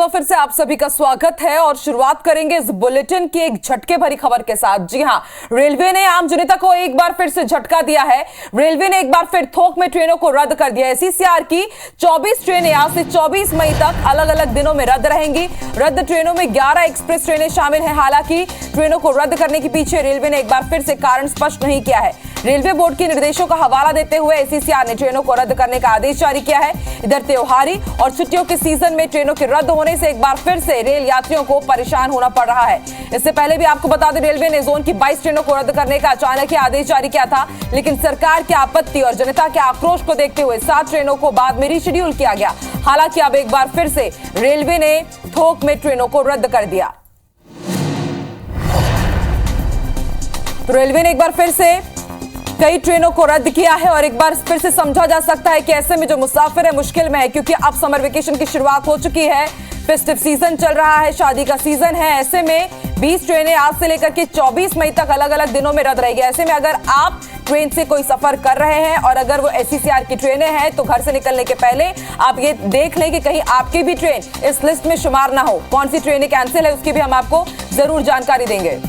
बार फिर से आप सभी का स्वागत है और शुरुआत करेंगे इस बुलेटिन की एक झटके भरी खबर के साथ। जी हां, रेलवे ने आम जनता को एक बार फिर से झटका दिया है। रेलवे ने एक बार फिर थोक में ट्रेनों को रद्द कर दिया है। एससीसीआर की 24 ट्रेनें आज से 24 मई तक अलग अलग दिनों में रद्द रहेंगी। रद्द ट्रेनों में 11 एक्सप्रेस ट्रेनें शामिल हैं। हालांकि ट्रेनों को रद्द करने के पीछे रेलवे ने एक बार फिर से कारण स्पष्ट नहीं किया है। रेलवे बोर्ड के निर्देशों का हवाला देते हुए एससीसीआर ने ट्रेनों को रद्द करने का आदेश जारी किया है। इधर त्योहारी और छुट्टियों के सीजन में ट्रेनों के रद्द होने से एक बार फिर से रेल यात्रियों को परेशान होना पड़ रहा है। इससे पहले भी आपको बता दें, रेलवे ने जोन की 22 ट्रेनों को रद्द करने का अचानक ही आदेश जारी किया था, लेकिन सरकार की आपत्ति और जनता के आक्रोश को देखते हुए 7 ट्रेनों को बाद में रीशेड्यूल किया गया। हालांकि अब एक बार फिर से रेलवे ने थोक में ट्रेनों को रद्द कर दिया। तो रेलवे ने एक बार फिर से कई ट्रेनों को रद्द किया है और एक बार फिर से समझा जा सकता है कि ऐसे में जो मुसाफिर है मुश्किल में है, क्योंकि अब समर वेकेशन की शुरुआत हो चुकी है, फेस्टिव सीजन चल रहा है, शादी का सीजन है। ऐसे में 20 ट्रेनें आज से लेकर के 24 मई तक अलग अलग दिनों में रद्द रहेगी। ऐसे में अगर आप ट्रेन से कोई सफर कर रहे हैं और अगर वो एससीसीआर की ट्रेनें हैं तो घर से निकलने के पहले आप ये देख लें कि कहीं आपकी भी ट्रेन इस लिस्ट में शुमार ना हो। कौन सी ट्रेनें कैंसिल है उसकी भी हम आपको जरूर जानकारी देंगे।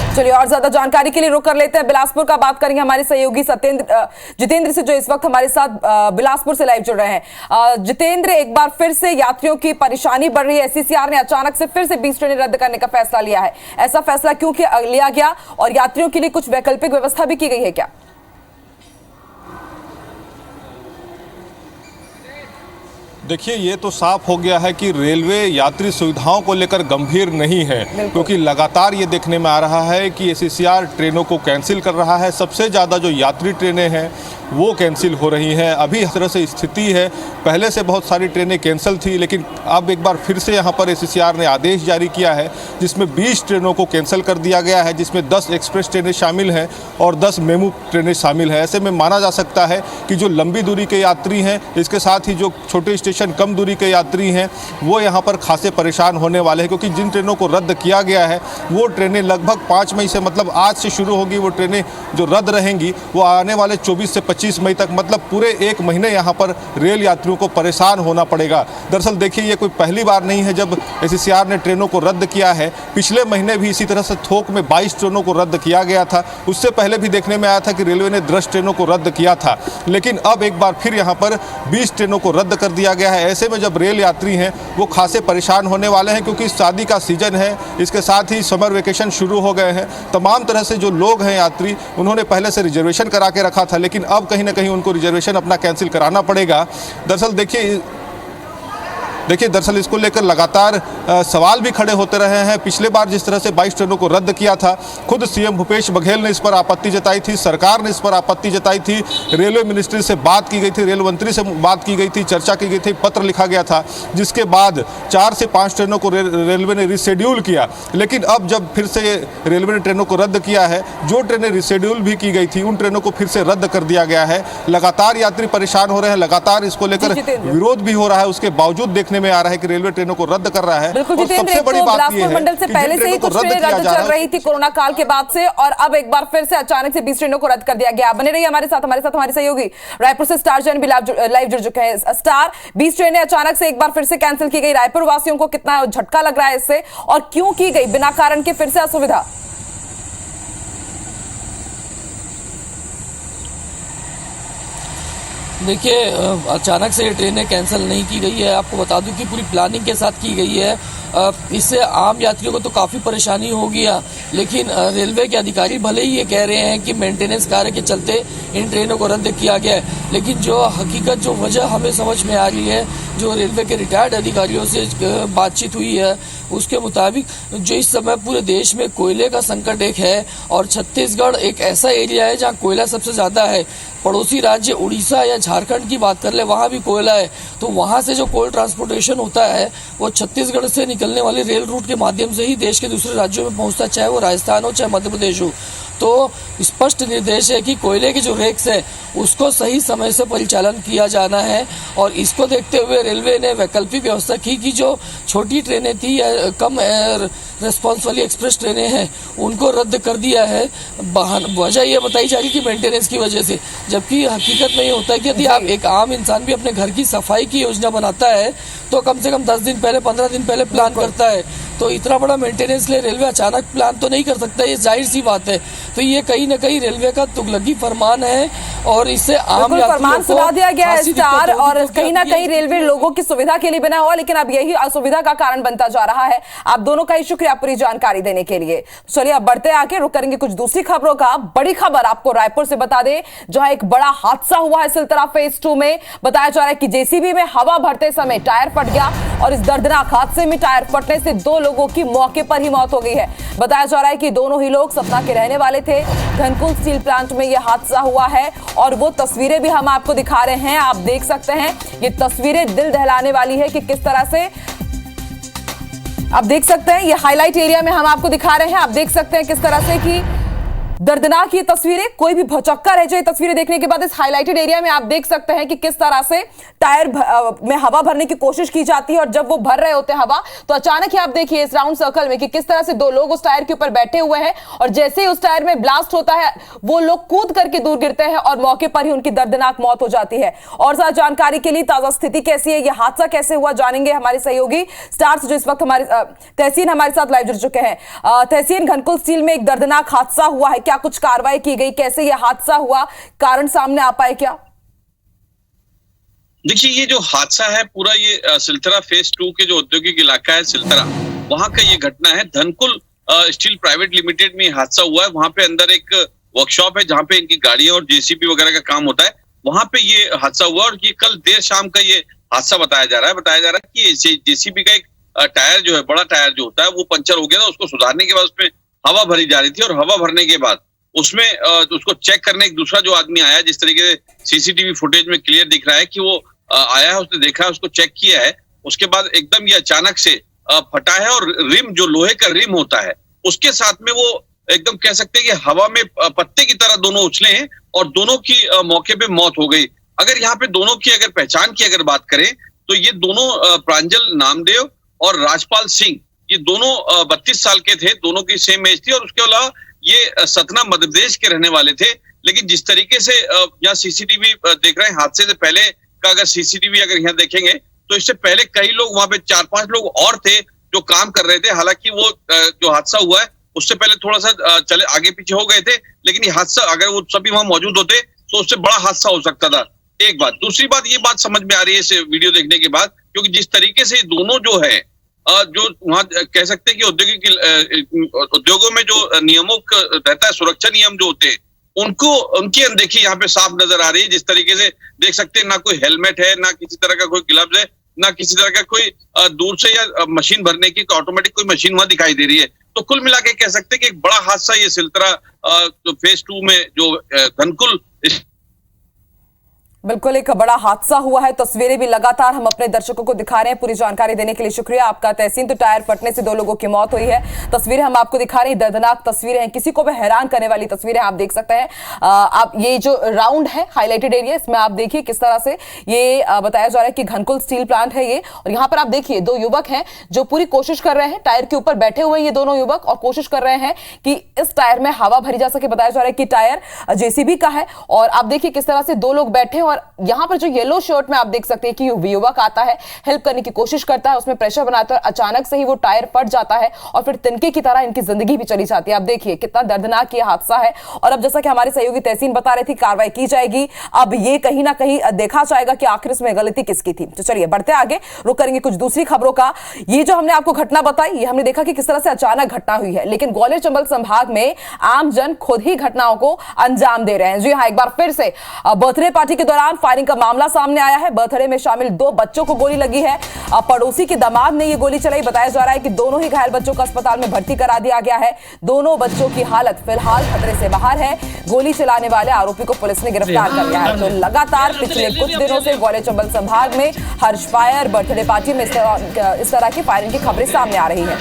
चलिए और ज्यादा जानकारी के लिए रुक कर लेते हैं, बिलासपुर का बात करेंगे हमारे सहयोगी जितेंद्र से, जो इस वक्त हमारे साथ बिलासपुर से लाइव जुड़ रहे हैं। जितेंद्र, एक बार फिर से यात्रियों की परेशानी बढ़ रही है। एससीसीआर ने अचानक से फिर से 20 ट्रेनें रद्द करने का फैसला लिया है। ऐसा फैसला क्यों लिया गया और यात्रियों के लिए कुछ वैकल्पिक व्यवस्था भी की गई है क्या? देखिए, ये तो साफ हो गया है कि रेलवे यात्री सुविधाओं को लेकर गंभीर नहीं है, क्योंकि लगातार ये देखने में आ रहा है कि एससीसीआर ट्रेनों को कैंसिल कर रहा है। सबसे ज़्यादा जो यात्री ट्रेनें हैं वो कैंसिल हो रही हैं। अभी इस तरह से स्थिति है, पहले से बहुत सारी ट्रेनें कैंसिल थी, लेकिन अब एक बार फिर से यहाँ पर एससीसीआर ने आदेश जारी किया है जिसमें 20 ट्रेनों को कैंसिल कर दिया गया है, जिसमें 10 एक्सप्रेस ट्रेनें शामिल हैं और 10 मेमू ट्रेनें शामिल हैं। ऐसे में माना जा सकता है कि जो लंबी दूरी के यात्री हैं, इसके साथ ही जो छोटे स्टेशन कम दूरी के यात्री हैं, वो यहाँ पर खासे परेशान होने वाले हैं, क्योंकि जिन ट्रेनों को रद्द किया गया है वो ट्रेनें लगभग 5 मई से, मतलब आज से शुरू होगी। वो ट्रेनें जो रद्द रहेंगी वो आने वाले 24 से 25 मई तक, मतलब पूरे 1 महीने यहाँ पर रेल यात्रियों को परेशान होना पड़ेगा। दरअसल देखिए, ये कोई पहली बार नहीं है जब एससीसीआर ने ट्रेनों को रद्द किया है। पिछले महीने भी इसी तरह से थोक में 22 ट्रेनों को रद्द किया गया था। उससे पहले भी देखने में आया था कि रेलवे ने 10 ट्रेनों को रद्द किया था, लेकिन अब एक बार फिर यहाँ पर 20 ट्रेनों को रद्द कर दिया गया है। ऐसे में जब रेल यात्री हैं वो खासे परेशान होने वाले हैं, क्योंकि शादी का सीजन है, इसके साथ ही समर वेकेशन शुरू हो गए हैं। तमाम तरह से जो लोग हैं यात्री, उन्होंने पहले से रिजर्वेशन करा के रखा था, लेकिन अब कहीं ना कहीं उनको रिजर्वेशन अपना कैंसिल कराना पड़ेगा। दरअसल इसको लेकर लगातार सवाल भी खड़े होते रहे हैं। पिछले बार जिस तरह से 22 ट्रेनों को रद्द किया था, खुद सीएम भूपेश बघेल ने इस पर आपत्ति जताई थी, सरकार ने इस पर आपत्ति जताई थी, रेलवे मिनिस्ट्री से बात की गई थी, रेल मंत्री से बात की गई थी, चर्चा की गई थी, पत्र लिखा गया था, जिसके बाद 4 से 5 ट्रेनों को रेलवे ने रिशेड्यूल किया। लेकिन अब जब फिर से रेलवे ने ट्रेनों को रद्द किया है, जो ट्रेनें रिशेड्यूल भी की गई थी उन ट्रेनों को फिर से रद्द कर दिया गया है। लगातार यात्री परेशान हो रहे हैं, लगातार इसको लेकर विरोध भी हो रहा है। उसके बावजूद देखने में आ रहा है कि रेलवे ट्रेनों को रद्द कर रहा है। बिल्कुल जितेंद्र, सबसे बड़ी बात यह है मंडल से पहले से ही कुछ ट्रेनें रद्द चल रही थी कोरोना काल के बाद से, और अब एक बार फिर से अचानक से 20 ट्रेनों को रद्द कर दिया गया। बने रहिए हमारे साथ हमारे सहयोगी रायपुर से स्टार जैन भी लाइव जुड़ चुके हैं। स्टार, 20 ट्रेनें अचानक से एक बार फिर से कैंसिल की गई, रायपुर वासियों को कितना झटका लग रहा है इससे, और क्यों की गई बिना कारण के फिर से असुविधा? देखिए, अचानक से ये ट्रेनें कैंसिल नहीं की गई है। आपको बता दूं कि पूरी प्लानिंग के साथ की गई है। इससे आम यात्रियों को तो काफ़ी परेशानी हो गया, लेकिन रेलवे के अधिकारी भले ही ये कह रहे हैं कि मेंटेनेंस कार्य के चलते इन ट्रेनों को रद्द किया गया है, लेकिन जो हकीकत, जो वजह हमें समझ में आ रही है, जो रेलवे के रिटायर्ड अधिकारियों से बातचीत हुई है, उसके मुताबिक जो इस समय पूरे देश में कोयले का संकट एक है, और छत्तीसगढ़ एक ऐसा एरिया है जहाँ कोयला सबसे ज़्यादा है। पड़ोसी राज्य उड़ीसा या झारखंड की बात कर ले, वहाँ भी कोयला है, तो वहाँ से जो कोल ट्रांसपोर्टेशन होता है वो छत्तीसगढ़ से निकलने वाले रेल रूट के माध्यम से ही देश के दूसरे राज्यों में पहुँचता है, चाहे वो राजस्थान हो चाहे मध्य प्रदेश हो। तो स्पष्ट निर्देश है कि कोयले के जो रेक्स है उसको सही समय से परिचालन किया जाना है। और इसको देखते हुए रेलवे ने वैकल्पिक व्यवस्था की कि जो छोटी ट्रेनें थी या कम रेस्पॉन्स वाली एक्सप्रेस ट्रेनें हैं उनको रद्द कर दिया है। वजह यह बताई जा रही कि मेंटेनेंस की वजह से, जबकि हकीकत में ये होता है कि यदि आप एक आम इंसान भी अपने घर की सफाई की योजना बनाता है तो कम से कम 10 दिन पहले 15 दिन पहले प्लान करता है। तो इतना बड़ा मेंटेनेंस ले रेलवे अचानक प्लान तो नहीं कर सकता, ये जाहिर सी बात है। तो ये कहीं न कहीं रेलवे का तुगलकी फरमान है और इससे आम फरमान सुना दिया गया है स्टार, और कहीं ना कहीं रेलवे लोगों की सुविधा के लिए बना हुआ, लेकिन अब यही असुविधा का कारण बनता जा रहा है। आप दोनों का ही शुक्रिया पूरी जानकारी देने के लिए। चलिए अब बढ़ते आगे, रुक करेंगे कुछ दूसरी खबरों का। बड़ी खबर आपको रायपुर से बता दें, जहां एक बड़ा हादसा हुआ है सिलतरा फेज 2 में। बताया जा रहा है कि जेसीबी में हवा भरते समय टायर फट गया और इस दर्दनाक हादसे में टायर फटने से 2 लोगों की मौके पर ही मौत हो गई है। बताया जा रहा है कि दोनों ही लोग सतना के रहने वाले थे। धनकुल स्टील प्लांट में यह हादसा हुआ है और वो तस्वीरें भी हम आपको दिखा रहे हैं। आप देख सकते हैं ये तस्वीरें दिल दहलाने वाली है कि किस तरह से आप देख सकते हैं। ये हाईलाइट एरिया में हम आपको दिखा रहे हैं। आप देख सकते हैं किस तरह से कि दर्दनाक ये तस्वीरें, कोई भी भौचक्का रह जाए तस्वीरें देखने के बाद। इस हाईलाइटेड एरिया में आप देख सकते हैं कि किस तरह से टायर में हवा भरने की कोशिश की जाती है और जब वो भर रहे होते हैं हवा तो अचानक ही आप देखिए इस राउंड सर्कल में कि किस तरह से 2 लोग उस टायर के ऊपर बैठे हुए हैं और जैसे ही उस टायर में ब्लास्ट होता है वो लोग कूद करके दूर गिरते हैं और मौके पर ही उनकी दर्दनाक मौत हो जाती है। और ज्यादा जानकारी के लिए ताजा स्थिति कैसी है, यह हादसा कैसे हुआ, जानेंगे हमारे सहयोगी स्टार्स जो इस वक्त हमारे तहसीन हमारे साथ लाइव जुड़ चुके हैं। तहसीन, घनकुल स्टील में एक दर्दनाक हादसा हुआ है, क्या कुछ कार्रवाई की गई, कैसे यह हादसा हुआ, कारण सामने आ पाए क्या? देखिए, ये जो हादसा है पूरा ये सिलतरा फेज 2 के जो औद्योगिक इलाका है सिलतरा, वहां का ये घटना है। धनकुल स्टील प्राइवेट लिमिटेड में हादसा हुआ है। वहां पे अंदर एक वर्कशॉप है जहां पे इनकी गाड़ियां और जेसीबी वगैरह का काम होता है। वहां पे ये हादसा हुआ और ये कल देर शाम का ये हादसा बताया जा रहा है कि जेसीबी का एक टायर जो है, बड़ा टायर जो होता है, वो पंचर हो गया था। उसको सुधारने के बाद उसमें हवा भरी जा रही थी और हवा भरने के बाद उसमें उसको चेक करने एक दूसरा जो आदमी आया, जिस तरीके से सीसीटीवी फुटेज में क्लियर दिख रहा है कि वो आया है, उसने देखा है, उसको चेक किया है। उसके बाद एकदम ये अचानक से फटा है और रिम जो लोहे का रिम होता है उसके साथ में वो एकदम कह सकते हैं कि हवा में पत्ते की तरह दोनों उछले हैं और दोनों की मौके पे मौत हो गई। अगर यहाँ पे दोनों की अगर पहचान की अगर बात करें तो ये दोनों प्रांजल नामदेव और राजपाल सिंह, ये दोनों 32 साल के थे, दोनों की सेम एज थी और उसके अलावा ये सतना मध्य प्रदेश के रहने वाले थे। लेकिन जिस तरीके से यहाँ सीसीटीवी देख रहे हैं, हादसे से पहले का अगर सीसीटीवी अगर यहाँ देखेंगे तो इससे पहले कई लोग वहां पे 4-5 लोग और थे जो काम कर रहे थे। हालांकि वो जो हादसा हुआ है उससे पहले थोड़ा सा चले आगे पीछे हो गए थे, लेकिन ये हादसा अगर वो सभी वहां मौजूद होते तो उससे बड़ा हादसा हो सकता था। एक बात, दूसरी बात, ये बात समझ में आ रही है इस वीडियो देखने के बाद, क्योंकि जिस तरीके से दोनों जो है जो वहां कह सकते हैं कि औद्योगिक उद्योगों में जो नियमों का रहता है, सुरक्षा नियम जो होते हैं, उनकी अनदेखी यहाँ पे साफ नजर आ रही है। जिस तरीके से देख सकते हैं, ना कोई हेलमेट है, ना किसी तरह का कोई ग्लव्स है, ना किसी तरह का कोई दूर से या मशीन भरने की ऑटोमेटिक कोई मशीन वहां दिखाई दे रही है। तो कुल मिला के कह सकते हैं कि एक बड़ा हादसा ये सिलतरा फेज 2 में जो धनकुल बिल्कुल एक बड़ा हादसा हुआ है। तस्वीरें भी लगातार हम अपने दर्शकों को दिखा रहे हैं। पूरी जानकारी देने के लिए शुक्रिया आपका तहसीन। तो टायर फटने से 2 लोगों की मौत हुई है। तस्वीरें हम आपको दिखा रहे हैं, दर्दनाक तस्वीरें हैं, किसी को भी हैरान करने वाली तस्वीरें आप देख सकते हैं। आप ये जो राउंड है हाईलाइटेड एरिया, इसमें आप देखिए किस तरह से ये बताया जा रहा है कि घनकुल स्टील प्लांट है ये। और यहाँ पर आप देखिए 2 युवक हैं जो पूरी कोशिश कर रहे हैं, टायर के ऊपर बैठे हुए ये दोनों युवक और कोशिश कर रहे हैं कि इस टायर में हवा भरी जा सके। बताया जा रहा है कि टायर जेसीबी का है और आप देखिए किस तरह से 2 लोग बैठे हैं और यहाँ पर जो येलो शर्ट में आप देख सकते हैं कि युवक आता है, हेल्प करने की कोशिश करता है, उसमें प्रेशर बनाता है और अचानक से ही वो टायर फट जाता है और फिर तिनके की तरह इनकी जिंदगी भी चली जाती है। आप देखिए कितना दर्दनाक ये हादसा है। और अब जैसा कि हमारे सहयोगी तहसीन बता रहे थे, कार्रवाई की जाएगी। अब ये कहीं ना कहीं देखा जाएगा कि आखिर इसमें गलती किसकी थी। तो चलिए बढ़ते आगे, रुक करेंगे कुछ दूसरी खबरों का। ये जो हमने आपको घटना बताई, ये हमने देखा कि किस तरह से अचानक घटना हुई है, लेकिन ग्वालियर चंबल संभाग में आमजन खुद ही घटनाओं को अंजाम दे रहे हैं। जी हाँ, एक बार फिर से बर्थडे पार्टी के दौरान फायरिंग का मामला सामने आया है। बर्थडे में शामिल 2 बच्चों को गोली लगी है। पड़ोसी के दामाद ने यह गोली चलाई। बताया जा रहा है कि दोनों ही घायल बच्चों को अस्पताल में भर्ती करा दिया गया है। दोनों बच्चों की हालत फिलहाल खतरे से बाहर है। गोली चलाने वाले आरोपी को पुलिस ने गिरफ्तार कर लिया है। तो लगातार पिछले कुछ दिनों से ग्वालियर चंबल संभाग में हर्ष फायर, बर्थडे पार्टी में इस तरह की फायरिंग की खबरें सामने आ रही है।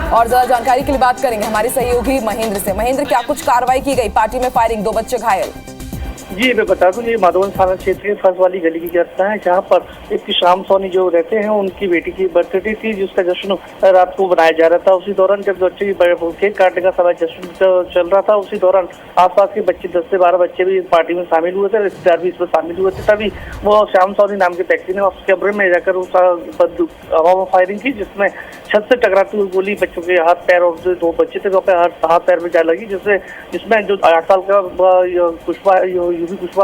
और ज्यादा जानकारी के लिए बात करेंगे हमारे सहयोगी महेंद्र से। महेंद्र, क्या कुछ कार्रवाई की गई? पार्टी में फायरिंग, 2 बच्चे घायल। जी, मैं बता दूं, ये माधवन थाना क्षेत्र के फर्ज वाली गली की घटना है, जहां पर एक श्याम सोनी जो रहते हैं, उनकी बेटी की बर्थडे थी, जिसका जश्न रात को बनाया जा रहा था। उसी दौरान जब बच्चे की केक काटने का समय जश्न चल रहा था, उसी दौरान आसपास के बच्चे 10 से 12 बच्चे भी इस पार्टी में शामिल हुए थे, रिश्तेदार भी इसमें शामिल हुए थे। तभी वो श्याम सोनी नाम के व्यक्ति ने उसके कमरे में जाकर हवा में फायरिंग की, जिसमें छत से टकराती हुई गोली बच्चों के हाथ पैर, और जो 2 बच्चे थे वो हाथ पैर में जा लगी, जिसमें जो 8 साल का कुशवा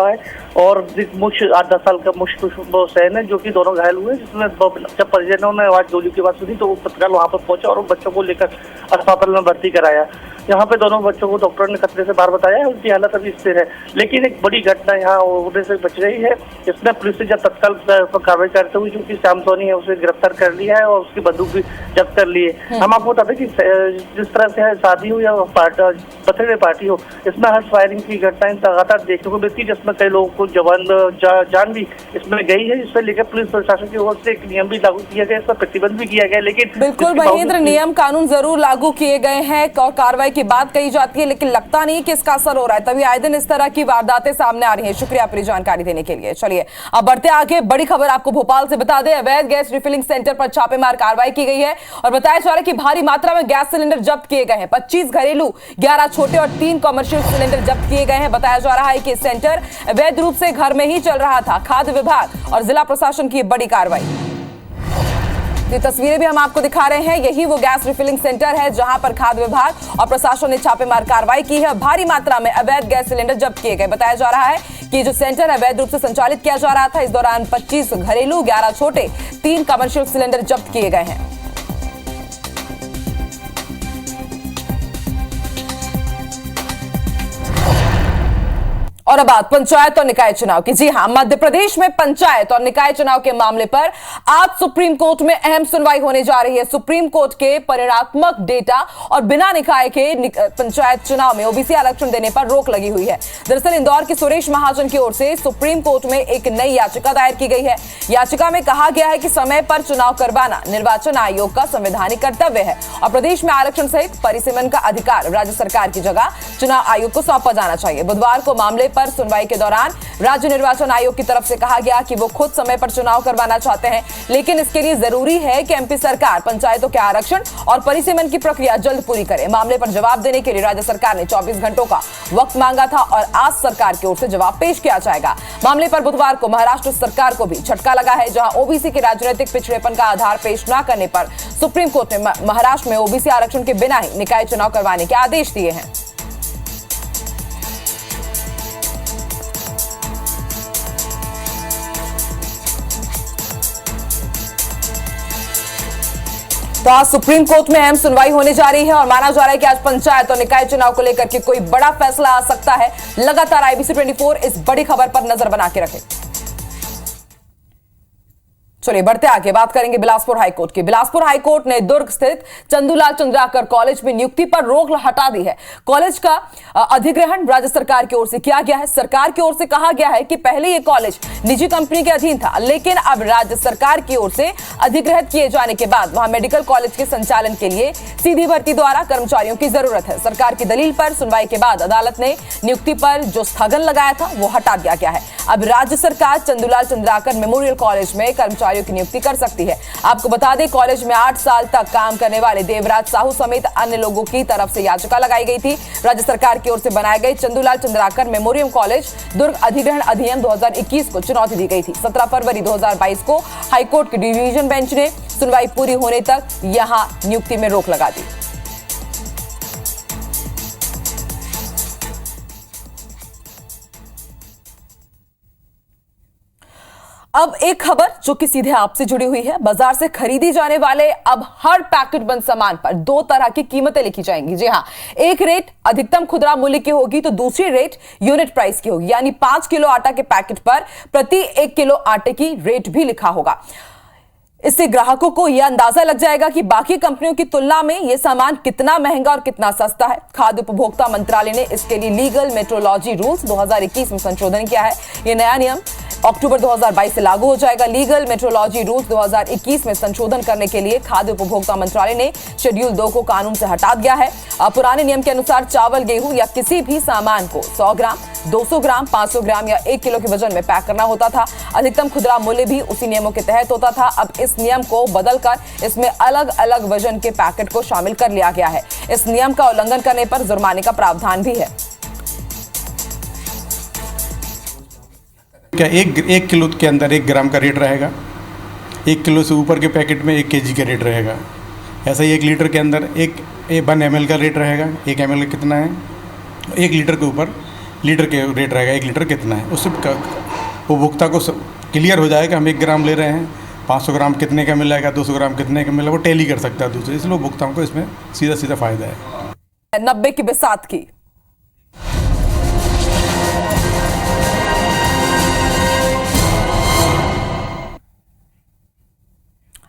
है और मुख्य 8-10 साल का मुख्य सैन है, जो कि दोनों घायल हुए। जिसमें जब परिजनों ने आवाज गोली की बात सुनी तो वो तत्काल वहां पर पहुंचा और बच्चों को लेकर अस्पताल में भर्ती कराया। यहाँ पे दोनों बच्चों को डॉक्टर ने खतरे से बाहर बताया है, उनकी हालत अभी स्थिर है। लेकिन एक बड़ी घटना यहाँ होने से बच गई है। इसमें पुलिस ने जब तत्काल कार्रवाई करते हुए, क्योंकि श्याम सोनी है, उसे गिरफ्तार कर लिया है और उसकी बंदूक भी जब्त कर ली है। हम आपको बता दें कि जिस तरह से शादी हो या बर्थडे पार्टी हो, इसमें हर फायरिंग की घटनाएं लगातार देखने को मिलती है, जिसमें कई लोगों को जान भी इसमें गई है। इससे लेकर पुलिस प्रशासन की ओर से एक नियम भी लागू किया गया, इसका प्रतिबंध भी किया गया। लेकिन बिल्कुल महेंद्र, नियम कानून जरूर लागू किए गए हैं और कार्रवाई की बात कही जाती है, लेकिन लगता नहीं कि इसका असर हो रहा है। तभी आए दिन इस तरह की वारदातें सामने आ रही हैं। शुक्रिया पूरी जानकारी देने के लिए। चलिए अब बढ़ते आगे। बड़ी खबर आपको भोपाल से बता दें, अवैध गैस रिफिलिंग सेंटर पर छापेमार कार्रवाई की गई है और बताया जा रहा है कि भारी मात्रा में गैस सिलेंडर जब्त किए गए हैं। 25 घरेलू, 11 छोटे और 3 कमर्शियल सिलेंडर जब्त किए गए हैं। बताया जा रहा है कि सेंटर अवैध रूप से घर में ही चल रहा था। खाद्य विभाग और जिला प्रशासन की बड़ी कार्रवाई। ये तस्वीरें भी हम आपको दिखा रहे हैं, यही वो गैस रिफिलिंग सेंटर है जहां पर खाद्य विभाग और प्रशासन ने छापेमार कार्रवाई की है। भारी मात्रा में अवैध गैस सिलेंडर जब्त किए गए। बताया जा रहा है कि जो सेंटर अवैध रूप से संचालित किया जा रहा था, इस दौरान 25 घरेलू, 11 छोटे, 3 कमर्शियल सिलेंडर जब्त किए गए हैं। और अब बात पंचायत और निकाय चुनाव की। जी हां, मध्य प्रदेश में पंचायत और निकाय चुनाव के मामले पर आज सुप्रीम कोर्ट में अहम सुनवाई होने जा रही है। सुप्रीम कोर्ट के परिणात्मक डेटा और बिना निकाय के पंचायत चुनाव में ओबीसी आरक्षण देने पर रोक लगी हुई है। दरअसल इंदौर के सुरेश महाजन की ओर से सुप्रीम कोर्ट में एक नई याचिका दायर की गई है। याचिका में कहा गया है कि समय पर चुनाव करवाना निर्वाचन आयोग का संवैधानिक कर्तव्य है और प्रदेश में आरक्षण सहित परिसीमन का अधिकार राज्य सरकार की जगह चुनाव आयोग को सौंपा जाना चाहिए। बुधवार को मामले पर सुनवाई के दौरान राज्य निर्वाचन आयोग की तरफ से कहा गया कि वो खुद समय पर चुनाव करवाना चाहते हैं, लेकिन इसके लिए जरूरी है कि एमपी सरकार पंचायतों के आरक्षण और परिसीमन की प्रक्रिया जल्द पूरी करे। मामले पर जवाब देने के लिए राज्य सरकार ने 24 घंटों का वक्त मांगा था और आज सरकार की ओर से जवाब पेश किया जाएगा। मामले पर बुधवार को महाराष्ट्र सरकार को भी झटका लगा है, जहां ओबीसी के राजनीतिक पिछड़ेपन का आधार पेश न करने पर सुप्रीम कोर्ट ने महाराष्ट्र में ओबीसी आरक्षण के बिना ही निकाय चुनाव करवाने के आदेश दिए हैं। तो आज सुप्रीम कोर्ट में अहम सुनवाई होने जा रही है और माना जा रहा है कि आज पंचायत और निकाय चुनाव को लेकर के कोई बड़ा फैसला आ सकता है। लगातार IBC 24 इस बड़ी खबर पर नजर बना के रखे। चलिए बढ़ते आगे, बात करेंगे बिलासपुर हाईकोर्ट की। बिलासपुर हाईकोर्ट ने दुर्ग स्थित चंदूलाल चंद्राकर कॉलेज में नियुक्ति पर रोक हटा दी है। कॉलेज का अधिग्रहण राज्य सरकार की ओर से किया गया है। सरकार की ओर से कहा गया है कि पहले ये कॉलेज निजी कंपनी के अधीन था, लेकिन अब राज्य सरकार की ओर से अधिग्रहित किए जाने के बाद वहां मेडिकल कॉलेज के संचालन के लिए सीधी भर्ती द्वारा कर्मचारियों की जरूरत है। सरकार की दलील पर सुनवाई के बाद अदालत ने नियुक्ति पर जो स्थगन लगाया था वो हटा दिया गया है। अब राज्य सरकार चंदूलाल चंद्राकर मेमोरियल कॉलेज में कर्मचारियों की नियुक्ति कर सकती है। आपको बता दें, कॉलेज में 8 साल तक काम करने वाले देवराज साहू समेत अन्य लोगों की तरफ से याचिका लगाई गई थी। राज्य सरकार की ओर से बनाए गए चंदूलाल चंद्राकर मेमोरियल कॉलेज दुर्ग अधिग्रहण अधिनियम 2021 को चुनौती दी गई थी। 17 फरवरी 2022 को हाईकोर्ट की डिवीजन बेंच ने सुनवाई पूरी होने तक यहां नियुक्ति में रोक लगा दी। अब एक खबर जो कि सीधे आपसे जुड़ी हुई है। बाजार से खरीदी जाने वाले अब हर पैकेट बंद सामान पर 2 तरह की कीमतें लिखी जाएंगी। जी हां, एक रेट अधिकतम खुदरा मूल्य की होगी तो दूसरी रेट यूनिट प्राइस की होगी, यानी 5 किलो आटा के पैकेट पर प्रति 1 किलो आटे की रेट भी लिखा होगा। इससे ग्राहकों को यह अंदाजा लग जाएगा कि बाकी कंपनियों की तुलना में यह सामान कितना महंगा और कितना सस्ता है। खाद्य उपभोक्ता मंत्रालय ने इसके लिए लीगल मेट्रोलॉजी रूल्स 2021 में संशोधन किया है। यह नया नियम अक्टूबर 2022 से लागू हो जाएगा। लीगल मेट्रोलॉजी रूल्स 2021 में संशोधन करने के लिए खाद्य उपभोक्ता मंत्रालय ने शेड्यूल 2 को कानून से हटा दिया है। पुराने नियम के अनुसार चावल, गेहूं या किसी भी सामान को 100 ग्राम, 200 ग्राम, 500 ग्राम या 1 किलो के वजन में पैक करना होता था। अधिकतम खुदरा मूल्य भी उसी नियमों के तहत होता था। अब इस नियम को बदलकर इसमें अलग अलग वजन के पैकेट को शामिल कर लिया गया है। इस नियम का उल्लंघन करने पर जुर्माने का प्रावधान भी है। क्या एक किलो के अंदर 1 ग्राम का रेट रहेगा, 1 किलो से ऊपर के पैकेट में 1 kg का रेट रहेगा। ऐसा ही 1 लीटर के अंदर 1 ml का रेट रहेगा। 1 ml कितना है, 1 लीटर के ऊपर लीटर के रेट रहेगा, 1 लीटर कितना है। उससे उपभोक्ता को क्लियर हो जाएगा हम 1 ग्राम ले रहे हैं, 500 ग्राम कितने का मिलेगा, 200 ग्राम कितने का मिलेगा, वो टैली कर सकता है दूसरे। इसलिए उपभोक्ताओं को इसमें सीधा सीधा फायदा है। 90 की बिसात की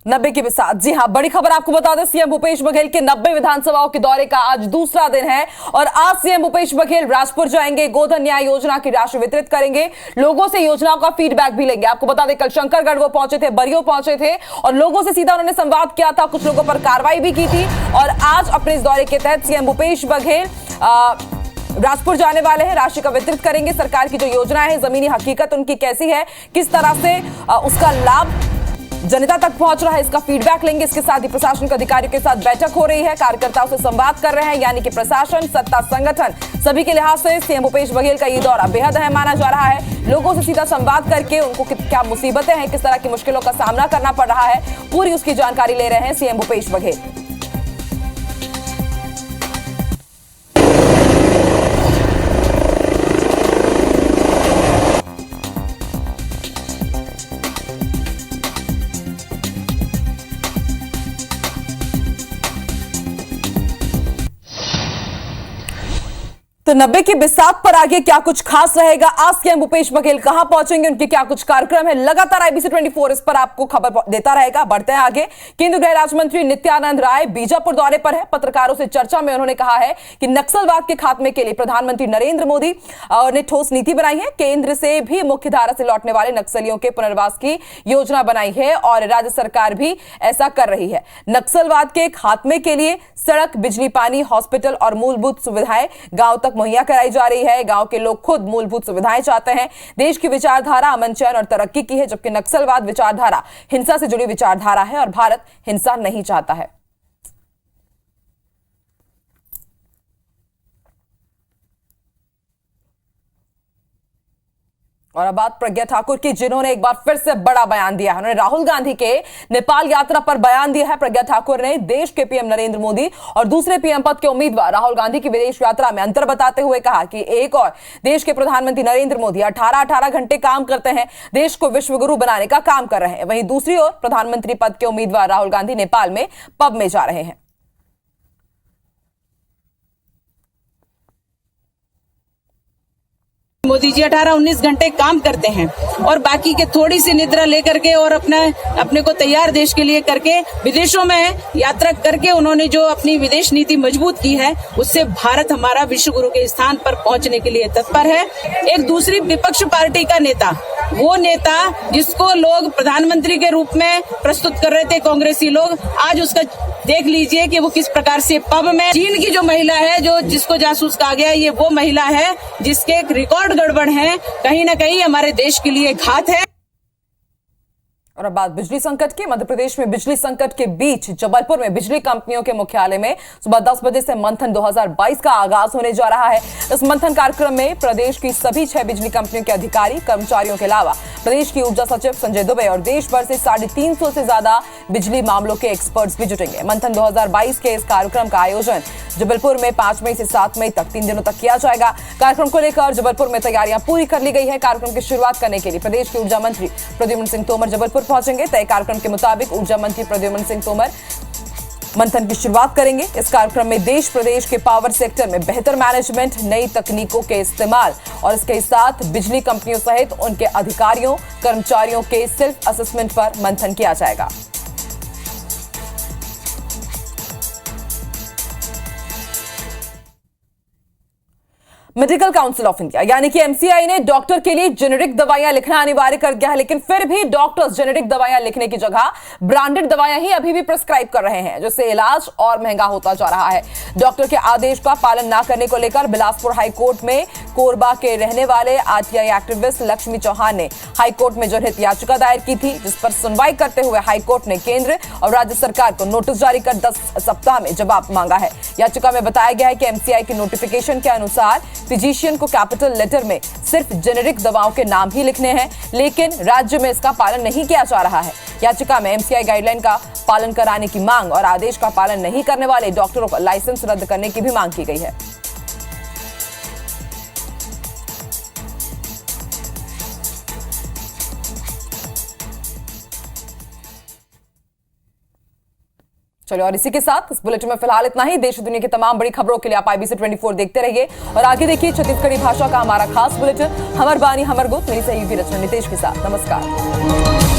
90 की बिसात। जी हां, बड़ी खबर आपको बता दें, सीएम भूपेश बघेल के 90 विधानसभाओं के दौरे का आज दूसरा दिन है और आज सीएम भूपेश बघेल राजपुर जाएंगे, गोधन न्याय योजना की राशि वितरित करेंगे, लोगों से योजनाओं का फीडबैक भी लेंगे। आपको बता दें, कल शंकरगढ़ वो पहुंचे थे, बरियो पहुंचे थे और लोगों से सीधा उन्होंने संवाद किया था, कुछ लोगों पर कार्रवाई भी की थी। और आज अपने इस दौरे के तहत सीएम भूपेश बघेल राजपुर जाने वाले हैं, राशि का वितरित करेंगे। सरकार की जो योजना है, जमीनी हकीकत उनकी कैसी है, किस तरह से उसका लाभ जनता तक पहुंच रहा है, इसका फीडबैक लेंगे। इसके साथ ही प्रशासनिक अधिकारियों के साथ बैठक हो रही है, कार्यकर्ताओं से संवाद कर रहे हैं, यानी कि प्रशासन, सत्ता, संगठन सभी के लिहाज से सीएम भूपेश बघेल का ये दौरा बेहद अहम माना जा रहा है। लोगों से सीधा संवाद करके उनको क्या मुसीबतें हैं, किस तरह की मुश्किलों का सामना करना पड़ रहा है, पूरी उसकी जानकारी ले रहे हैं सीएम भूपेश बघेल। तो 90 की बिसात पर आगे क्या कुछ खास रहेगा, आज सीएम भूपेश बघेल कहां पहुंचेंगे, उनके क्या कुछ कार्यक्रम है, लगातार IBC 24 इस पर आपको खबर देता रहेगा। बढ़ते हैं आगे। केंद्रीय गृह राज्य मंत्री नित्यानंद राय बीजापुर दौरे पर है। पत्रकारों से चर्चा में उन्होंने कहा है कि नक्सलवाद के खात्मे के लिए प्रधानमंत्री नरेंद्र मोदी ने ठोस नीति बनाई है। केंद्र से भी मुख्य धारा से लौटने वाले नक्सलियों के पुनर्वास की योजना बनाई है और राज्य सरकार भी ऐसा कर रही है। नक्सलवाद के खात्मे के लिए सड़क, बिजली, पानी, हॉस्पिटल और मूलभूत सुविधाएं गांव तक मुहैया कराई जा रही है। गांव के लोग खुद मूलभूत सुविधाएं चाहते हैं। देश की विचारधारा अमन, चैन और तरक्की की है, जबकि नक्सलवाद विचारधारा हिंसा से जुड़ी विचारधारा है और भारत हिंसा नहीं चाहता है। और अब बात प्रज्ञा ठाकुर की, जिन्होंने एक बार फिर से बड़ा बयान दिया है। उन्होंने राहुल गांधी के नेपाल यात्रा पर बयान दिया है। प्रज्ञा ठाकुर ने देश के पीएम नरेंद्र मोदी और दूसरे पीएम पद के उम्मीदवार राहुल गांधी की विदेश यात्रा में अंतर बताते हुए कहा कि एक और देश के प्रधानमंत्री नरेंद्र मोदी 18-18 घंटे काम करते हैं, देश को विश्वगुरु बनाने का काम कर रहे हैं। वहीं दूसरी ओर प्रधानमंत्री पद के उम्मीदवार राहुल गांधी नेपाल में पब में जा रहे हैं। मोदी जी 18-19 घंटे काम करते हैं और बाकी के थोड़ी सी निद्रा लेकर के और अपने को तैयार देश के लिए करके विदेशों में यात्रा करके उन्होंने जो अपनी विदेश नीति मजबूत की है, उससे भारत हमारा विश्व गुरु के स्थान पर पहुंचने के लिए तत्पर है। एक दूसरी विपक्ष पार्टी का नेता, वो नेता जिसको लोग प्रधानमंत्री के रूप में प्रस्तुत कर रहे थे कांग्रेसी लोग, आज उसका देख लीजिए कि वो किस प्रकार से पब में चीन की जो महिला है, जो जिसको जासूस कहा गया, ये वो महिला है जिसके रिकॉर्ड गड़बड़ है, कहीं ना कहीं हमारे देश के लिए घात है। और अब बात बिजली संकट की। मध्य प्रदेश में बिजली संकट के बीच जबलपुर में बिजली कंपनियों के मुख्यालय में सुबह 10 बजे से मंथन 2022 का आगाज होने जा रहा है। इस मंथन कार्यक्रम में प्रदेश की सभी 6 बिजली कंपनियों के अधिकारी, कर्मचारियों के अलावा प्रदेश की ऊर्जा सचिव संजय दुबे और देश भर से 350 से ज्यादा बिजली मामलों के एक्सपर्ट्स भी जुटेंगे। मंथन 2022 के इस कार्यक्रम का आयोजन जबलपुर में 5 मई से 7 मई तक 3 दिनों तक किया जाएगा। कार्यक्रम को लेकर जबलपुर में तैयारियां पूरी कर ली गई है। कार्यक्रम की शुरुआत करने के लिए प्रदेश के ऊर्जा मंत्री प्रद्युम्न सिंह तोमर जबलपुर पहुंचेंगे। तय कार्यक्रम के मुताबिक ऊर्जा मंत्री प्रद्युम्न सिंह तोमर मंथन की शुरुआत करेंगे। इस कार्यक्रम में देश प्रदेश के पावर सेक्टर में बेहतर मैनेजमेंट, नई तकनीकों के इस्तेमाल और इसके साथ बिजली कंपनियों सहित उनके अधिकारियों, कर्मचारियों के सेल्फ असेसमेंट पर मंथन किया जाएगा। मेडिकल काउंसिल ऑफ इंडिया यानी कि एमसीआई ने डॉक्टर के लिए जेनेरिक दवाइयां लिखना अनिवार्य कर दिया है, लेकिन फिर भी डॉक्टर्स जेनेरिक दवाइयां लिखने की जगह ब्रांडेड दवाइयां ही अभी भी प्रिस्क्राइब कर रहे हैं, जिससे इलाज और महंगा होता जा रहा है। डॉक्टर के आदेश का पालन न करने को लेकर बिलासपुर हाईकोर्ट में कोरबा के रहने वाले आरटीआई एक्टिविस्ट लक्ष्मी चौहान ने हाईकोर्ट में जनहित याचिका दायर की थी, जिस पर सुनवाई करते हुए हाईकोर्ट ने केंद्र और राज्य सरकार को नोटिस जारी कर 10 सप्ताह में जवाब मांगा है। याचिका में बताया गया है कि एमसीआई के नोटिफिकेशन के अनुसार फिजिशियन को कैपिटल लेटर में सिर्फ जेनेरिक दवाओं के नाम ही लिखने हैं, लेकिन राज्य में इसका पालन नहीं किया जा रहा है। याचिका में एमसीआई गाइडलाइन का पालन कराने की मांग और आदेश का पालन नहीं करने वाले डॉक्टरों का लाइसेंस रद्द करने की भी मांग की गई है। चलो, और इसी के साथ इस बुलेटिन में फिलहाल इतना ही। देश दुनिया की तमाम बड़ी खबरों के लिए आप IBC 24 देखते रहिए और आगे देखिए छत्तीसगढ़ी भाषा का हमारा खास बुलेटिन हमर बानी हमर गोत, मेरी सहयोगी रचना नितेश के साथ। नमस्कार।